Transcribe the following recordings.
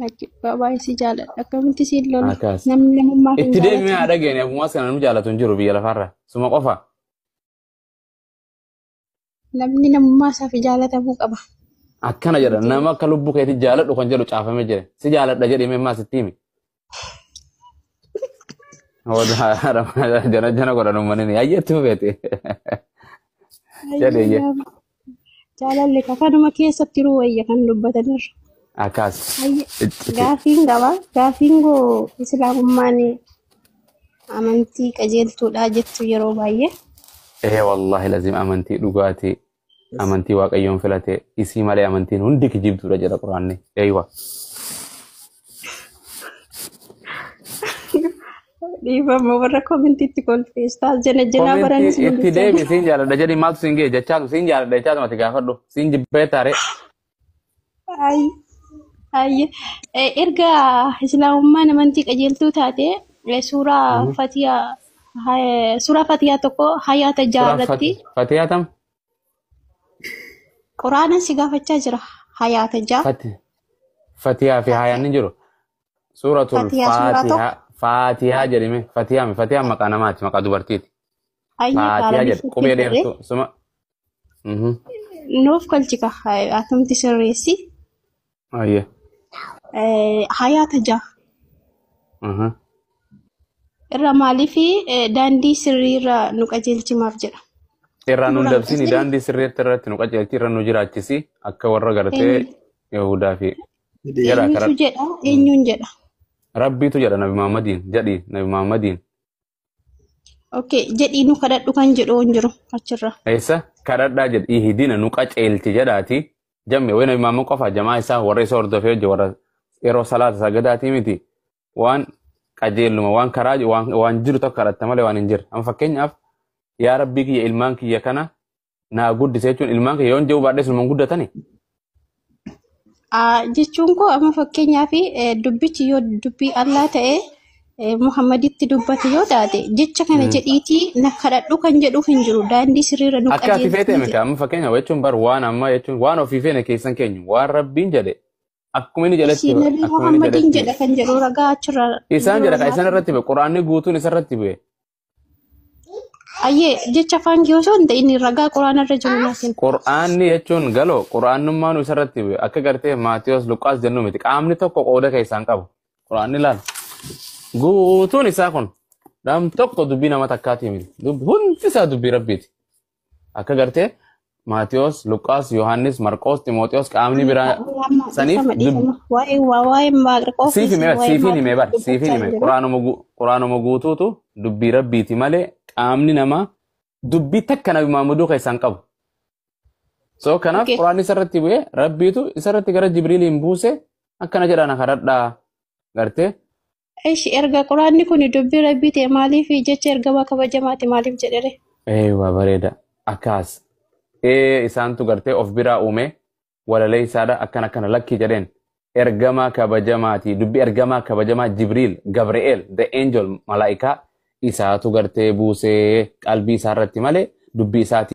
Lagi baay'ee si jaaladha. Akkamitti si lola? Akkas. Namni namummaa kan Itti deemee jaalatu. haadha geenya ammas kana nu jaalatu hin jiru biyya lafarra. Suma qofa. Namni namummaa isaaf jaalatamuu qaba. Akkana jedha nama akka lubbuu keetti jaaladhu kan jedhu caafamee jira. Si jaaladha jedhee mee maas itti himi. Jana jana godhanu manini ayyetti feete. Jedhee Jaalalli kanuma keessatti ruwayya kan dubbatanirra. akkas. Gaafiin qaba. Gaafiin koo islaamummaan amantii qajeeltuudha jettu yeroo baay'ee. Wallahi lazim amantii dhugaatii amantii waaqayyoon filate isii malee amantiin hundi kijibduudha jedha quraanni. Eeywa. Dhiifama warra koomentiitti kolfeestaa jana baranis Itti deebi siin jaaladha jedhi maaltu siin ga'e jechaatu siin jaaladha jechaatu ati gaafadhu siin jibbee taare. Ayye erga islaamummaan amantii qajeeltuu taate suuraa fatiyaa tokko hayaata jaarratti Fatiyaa tam? quraana si gaafachaa jira hayaata jaa. Fatiyaa fi hayaan ni jiru. Suuratul Fatiyaa jedhime. Fatiyaan maqaa namaati maqaa dubartiiti. Fatiyaa jedhu qubee dheertuu suma. Nuuf kolchika atumti sirreessi. Ayye. Hayaata jaa. Irra maaliif daandii sirriirra nu qajeelchimaaf jedha. Irraa nu dabsini daandii sirreetti irratti nu qajeelchi irra nu jiraachisi akka warra gartee Yahudaa fi eenyuun jedha. Rabbiitu jedha Nabi Muhammadiin jedhi Nabi Muhammadiin. Okay jedhii nu kadhadhu kan jedhu hin jiru achirra. Eessa kadhadhaa jedhi hidina nu qajeelchi jedhaati jamme wayna Nabi Muhammad qofa jamaa isaa warra isa hordofee hojje warra yeroo salaata sagadaatii miti waan qajeeluma waan karaa waan jiru tokko kadhatta malee waan hin jirre. Amma fakkeenyaaf yaa Rabbii kiyya ilmaan kiyya kana naa guddise jechuun ilmaan kiyya yoon jedhu baadhee sulman guddatani. Jechuun koo amma fakkeenyaaf dubbichi yoo dubbii Allah ta'e Muhammaditti dubbate yoo taate jecha kana jedhiitii na kadhadhu kan jedhu hin jiru daandii sirriirra nu qajeelchi. Akka ati feete miti amma fakkeenyaaf jechuun bar waan amma jechuun waan ofii feene keessan keenyu waan Rabbiin jedhe akkuma inni jedhetti Muhammadiin jedha kan jedhu ragaa achirra. Isaan jedha kan isaan irratti bu'e quraanni guutuun isa irratti bu'e. Ayyee jecha afaan kiyoo osoo hin ta'in ragaa quraana irra jiru laatiin. Quraanni jechuun galoo quraannummaan isa irratti bu'e akka gartee Maatiyos Luqaas jennu miti qaamni tokko qooda keessaan qabu quraanni laala. Guutuun isaa kun dam tokko dubbii nama takkaatii miti hundi isaa dubbii Rabbiiti. Akka gartee Maatiyos Luqaas Yohaannis Marqoos Ximooxiyoos qaamni biraa saniif siifin himee bar siifin himee quraanuma guutuutu dubbii Rabbiiti malee qaamni namaa dubbii takka Nabi Muhammaduu keessaan qabu. So kanaaf quraanni isarratti bu'ee Rabbiitu isarratti gara Jibriiliin buuse akkana jedhaan kadhadhaa gartee. Erga quraanni kun dubbii Rabbii ta'e maaliif jecha ergamaa kabajamaati maaliif jedhere? Waa bareeda akkas. Isaantu gartee of biraa uume walalee isaadha akkana lakki jedheen ergamaa kabajamaati dubbii ergamaa kabajamaa Jibriil Gabri'eel the angel malaa'ikaa isaatu gartee buusee qalbii isaarratti malee dubbii isaati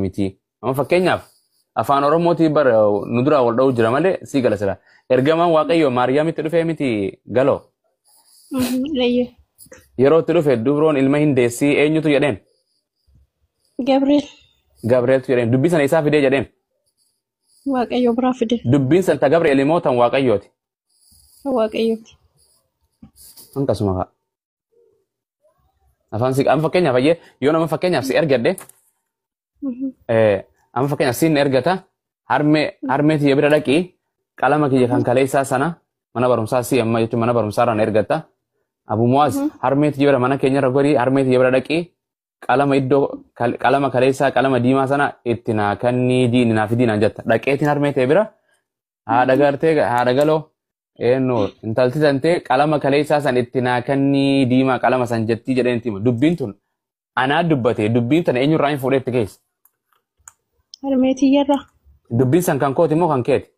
miti. Amma fakkeenyaaf afaan Oromootii bar nu duraa wal dha'uu jira malee sii gala sila. Ergamaan Waaqayyoo Maariyaamitti dhufee miti galoo. Yeroo itti dhufe dubroon ilma hin deessii eenyutu jedheen? Gabriel. Gabrieltu jedheen dubbii sana isaa fidee jedheen. Waaqayyo biraa fide. Dubbiin san ta Gabriel immoo tan Waaqayyooti. Waaqayyooti. Akkasuma kaa. Afaan si amma fakkeenyaaf ayyee yoo nama fakkeenyaaf si ergadhe. Amma fakkeenyaaf siin ergata harmee tiyya bira dhaqii qalama kiyya kan kaleessaa sana mana barumsaa si amma jechuun mana barumsaa irraan ergata. Abu Muwaaz harmee tiyya bira mana keenya irra godhii harmee tiyya bira dhaqii qalama iddoo qalama kaleessaa qalama diimaa sana itti naa kannii diini naa fidiinaan jetta dhaqeetiin harmee tiyya bira haadha gartee haadha galoo intalti tantee qalama kaleessaa san itti naa kannii diimaa qalama san jettii jedheen tima dubbiin tun anaa dubbate dubbiin tana eenyurraa hin fuudheetti keessa. Harmee tiyyarra. Dubbiin san kan kooti moo kan keeti?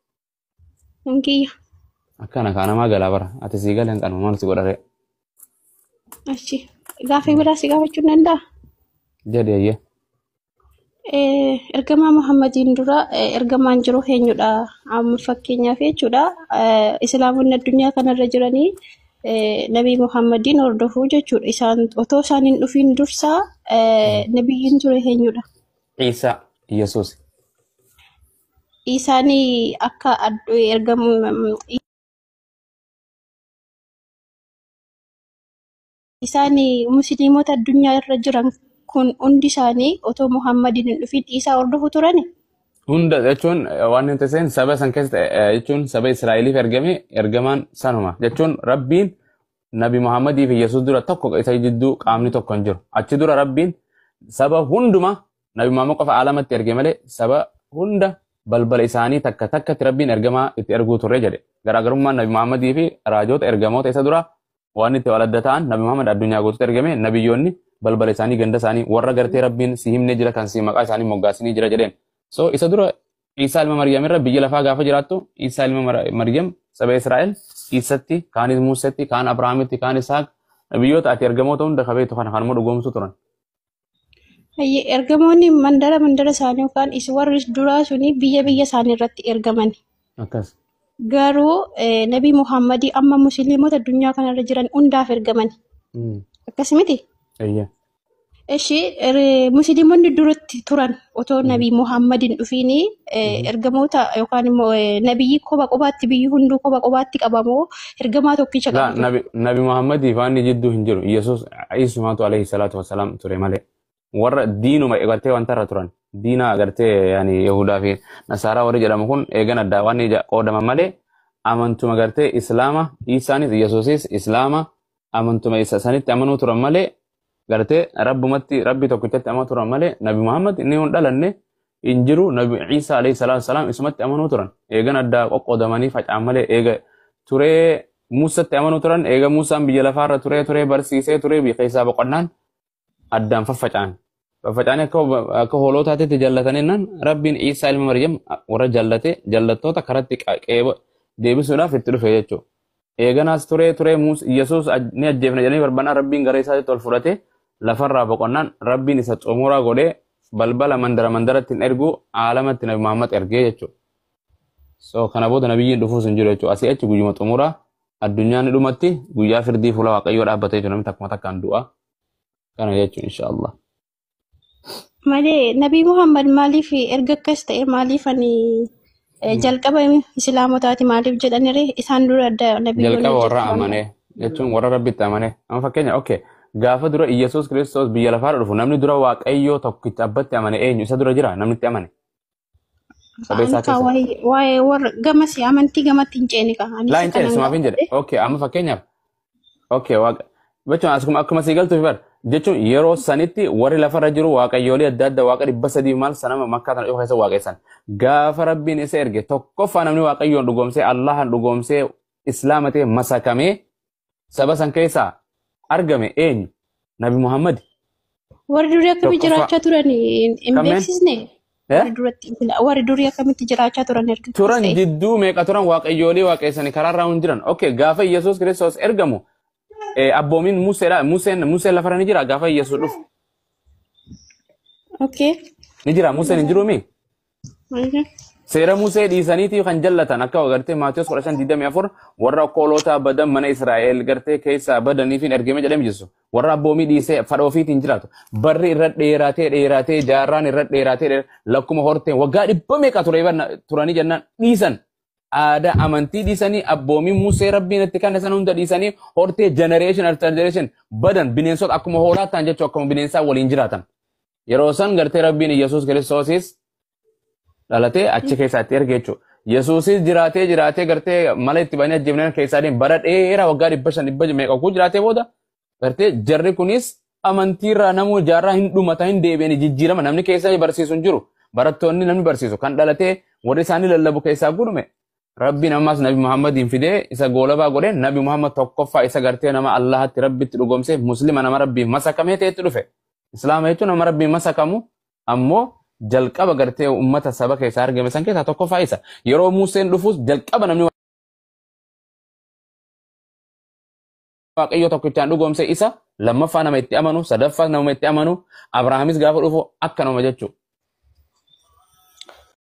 Kan kiyya. Akkana kaanamaa galaa bara ati sii galeen qanuma maal si godharee? Achi gaafii biraa si gaafachuu danda'a? Jedhee Ergamaa Muhammadiin dura ergamaan jiru eenyudha? Amma fakkeenyaaf jechuudha. Islaamonni addunyaa kanarra jiranii Nabii Muhammadiin hordofuu jechuudha. Isaan otoo isaan hin dhufiin dursaa nabiyyiin ture eenyudha? Isa Yesuus. Isaanii akka isaanii musliimota addunyaa irra jiran kun hundi isaanii otoo Muhammadiin hin dhufin isaa hordofu turani. Hunda jechuun waan hin ta'in saba san keessa jechuun saba Israa'eliif ergamaan sanuma jechuun Rabbiin Nabi Muhammadii fi Yesuus dura tokko isa jidduu qaamni tokko hin jiru. Achi dura Rabbiin saba hunduma Nabi Muhammad qofa alamatti erge malee saba hunda balbala isaanii takka takkatti Rabbiin ergamaa itti erguu turre jedhe. Garaagarummaan Nabi Muhammadii fi raajoota ergamoota isa dura waan itti wal adda ta'an Nabi Muhammad addunyaa guutuutti ergame nabiyyoonni balbala isaanii ganda isaanii warra gartee Rabbiin si himne jira kan si maqaa isaanii moggaasinii jira jedheen. So isa dura Isa ilma Maryam irra biyya lafaa gaafa jiraattu Isa ilma Maryam saba Israa'el Isatti kaan Muusatti kaan Abrahaamitti kaan Isaaq biyyoota ati ergamoota hunda qabeetu kanuma dhugoomsu turan. Ergamoonni mandara isaanii yookaan warri duraa suni biyya isaanii irratti ergaman. Akkas. Garuu Nabi Muhammadii amma musliimota addunyaa kanarra jiran hundaaf ergaman. Akkas miti? Musliimonni duratti turan otoo Nabi Muhammadin dhufiini ergamoota yookaan immoo nabiyyi kophaatti biyyi hunduu kophaatti qabamoo ergamaa tokkicha qabu. Nabi Muhammadii faanni jidduu hin jiru. Yesuus Iisumaatu alayhi salaatu wasalaam ture malee. Warra diinuma eegaltee wanta irra turan. Diina agartee yaani Yahudaa fi Nasaaraa warri jedhamu kun eegan addaa waan qoodaman malee amantuma agartee Islaama Iisaanis Yesuusis Islaama amantuma isa sanitti amanuu turan malee gartee rabbi tokkichatti amanuu turan malee Nabi Muhammad inni hin dhalanne hin jiru Nabi Iisaa alayhi salaatu wasalaam isumatti amanuu turan. Eegan addaa qoqqoodamanii faca'an malee eega turee Muusatti amanuu turan eega Muusaan biyya lafaarra turee barsiisee turee biyya keessaa boqonnaan addaan faffaca'an. Faffaca'anii akka hoolootaatti jallatanii nan Rabbiin Iisaa ilma Maryam warra jallattoota karatti deebisuudhaaf itti dhufe jechuudha. Eeganaas turee Yesuus ni ajjeefna jedhanii barbaadan Rabbiin gara isaatti ol fudhatee lafarraa boqonnaan Rabbiin isa xumuraa godhee balbala mandaratti hin ergu aalamatti Nabi Muhammad ergee jechuudha. So kana booda nabiyyiin dhufuus hin jiru jechuudha. Asii achi guyyuma xumuraa addunyaan ni dhumatti guyyaa firdii fuula Waaqayyoo dhaabbatee jiru namni takkuma takkaan du'a. Kana jechuun inshallah. Malee Nabi Muhammad maaliif erga akkas ta'e maaliif jalqaba islaamotaati maaliif jedhanire isaan dura adda Nabi jalqaba warra amane jechuun warra Rabbitti amane. Amma fakkeenya okay gaafa dura Iyesuus Kiristoos biyya lafaarra dhufu namni dura Waaqayyoo tokkicha abbatti amane eenyu isa dura jira namni itti amane. Waa'ee warra gamasi amantii gamatti hin ceeni qaban. Laa hin ceeni sumaaf hin jedhe. Okay amma fakkeenyaaf okay jechuun akkuma sii galtuuf bar jechuun yeroo sanitti warri lafarra jiru waaqayyoolee adda addaa waaqa 300 maal sanama makkaa tana keessa waaqessan gaafa rabbiin isa erge tokkoffaa namni waaqayyoon dhugoomsee allahan dhugoomsee islaamatee masakamee saba san keessaa argame eenyu Nabi Muhammad. Warri durii akkamitti jiraachaa turan hin beeksisne. Warri durii akkamitti jiraachaa turan erga. Turan jidduu meeqa turan waaqayyoolee waaqessanii karaarraa hin jiran. Okay gaafa Yesuus Kiristoos ergamu abboomin Museen lafarra ni jira gaafa Yesuus dhufu. Okay. Ni jira Museen hin jiru mi? Seera Musee dhiisaniiti kan jallatan akka gartee Maatiyos 15:24 warra koolota badan mana Israa'el gartee keessa badaniif hin ergame jedhame jesu. Warra abboomii dhiisee fadha ofiitiin jiraatu. Barri irra dheeratee jaarraan irra dheeratee lakkuma horteen waggaa 100 turanii jennaan dhiisan. Aadaa amantii dhiisanii abboomii Musee rabbiin itti kan isaan hunda dhiisanii hortee generation after generation badan bineensota akkuma hoolaa ta'an jechuun akkuma bineensaa waliin jiraatan. Yeroo san gartee rabbiin Yesuus Kiristoosis dhalatee achi keessatti erge jechuudha. Yesuusis jiraatee gartee mala itti banii ajjeefnan keessaa bara dheeraa waggaa 500 meeqa kuu jiraatee booda gartee jarri kunis amantiirraa namuu jaarraa hin dhumata hin deebi'anii jijjiirama namni keessaa barsiisu hin jiru. Barattoonni namni barsiisu kan dhalatee warri isaanii lallabu keessaa gurme. Rabbiin ammas Nabi Muhammadin fidee isa goolabaa godhee Nabi Muhammad tokkoffaa isa gartee nama Allahatti rabbitti dhugoomsee muslima nama rabbiin masakamee ta'etti dhufe. Islaama jechuun nama rabbiin masakamu ammoo jalqaba gartee ummata saba keessaa argame san keessaa tokkoffaa isa. Yeroo Museen dhufus jalqaba namni Waaqayyoo tokkichaan dhugoomsee isa lammaffaa nama itti amanu sadaffaa nama itti amanu Abrahaamis gaafa dhufu akka nama jechuudha.